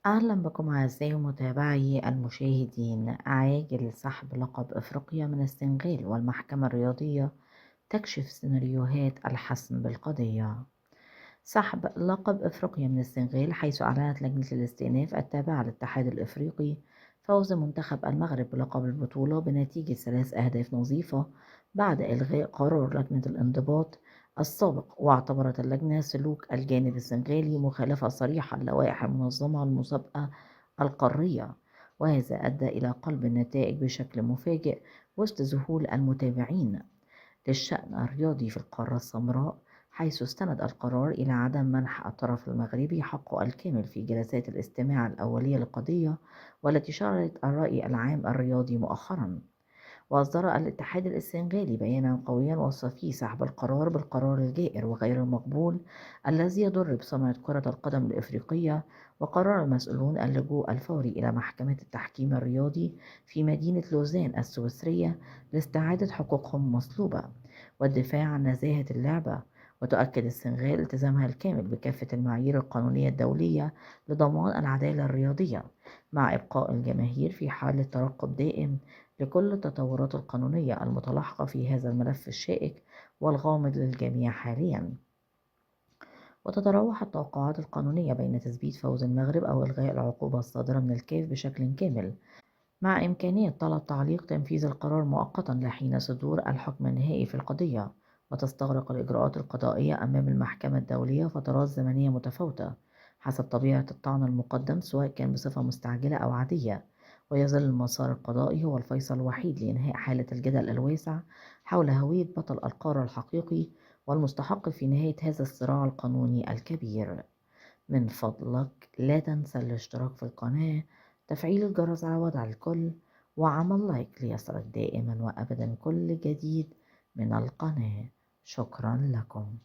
أهلا بكم أعزائي متابعي المشاهدين. عاجل سحب لقب أفريقيا من السنغال، والمحكمة الرياضية تكشف سيناريوهات الحسم بالقضية. سحب لقب أفريقيا من السنغال، حيث أعلنت لجنة الاستئناف التابعة للاتحاد الأفريقي فوز منتخب المغرب بلقب البطولة بنتيجة 3 أهداف نظيفة بعد إلغاء قرار لجنة الانضباط السابق. واعتبرت اللجنة سلوك الجانب السنغالي مخالفة صريحة للوائح المنظمة المسابقة القارية، وهذا أدى إلى قلب النتائج بشكل مفاجئ وسط ذهول المتابعين للشأن الرياضي في القارة السمراء، حيث استند القرار إلى عدم منح الطرف المغربي حقه الكامل في جلسات الاستماع الأولية للقضية، والتي شهدت الرأي العام الرياضي مؤخرا. وأصدر الاتحاد السنغالي بيانا قويا وصف فيه سحب القرار بالقرار الجائر وغير المقبول الذي يضر بسمعة كرة القدم الإفريقية، وقرر المسؤولون اللجوء الفوري إلى محكمة التحكيم الرياضي في مدينة لوزان السويسرية لاستعادة حقوقهم المسلوبة والدفاع عن نزاهة اللعبة. وتؤكد السنغال التزامها الكامل بكافة المعايير القانونية الدولية لضمان العدالة الرياضية، مع إبقاء الجماهير في حالة ترقب دائم لكل التطورات القانونية المتلاحقة في هذا الملف الشائك والغامض للجميع حاليا. وتتراوح التوقعات القانونية بين تثبيت فوز المغرب أو إلغاء العقوبة الصادرة من الكاف بشكل كامل، مع إمكانية طلب تعليق تنفيذ القرار مؤقتا لحين صدور الحكم النهائي في القضية. وتستغرق الإجراءات القضائية أمام المحكمة الدولية فترات زمنية متفاوتة حسب طبيعة الطعن المقدم، سواء كان بصفة مستعجلة أو عادية. ويظل المسار القضائي هو الفيصل الوحيد لإنهاء حالة الجدل الواسع حول هوية بطل القارة الحقيقي والمستحق في نهاية هذا الصراع القانوني الكبير. من فضلك لا تنسى الاشتراك في القناة، تفعيل الجرس على وضع الكل، وعمل لايك ليصلك دائما وأبدا كل جديد من القناة. شكرا لكم.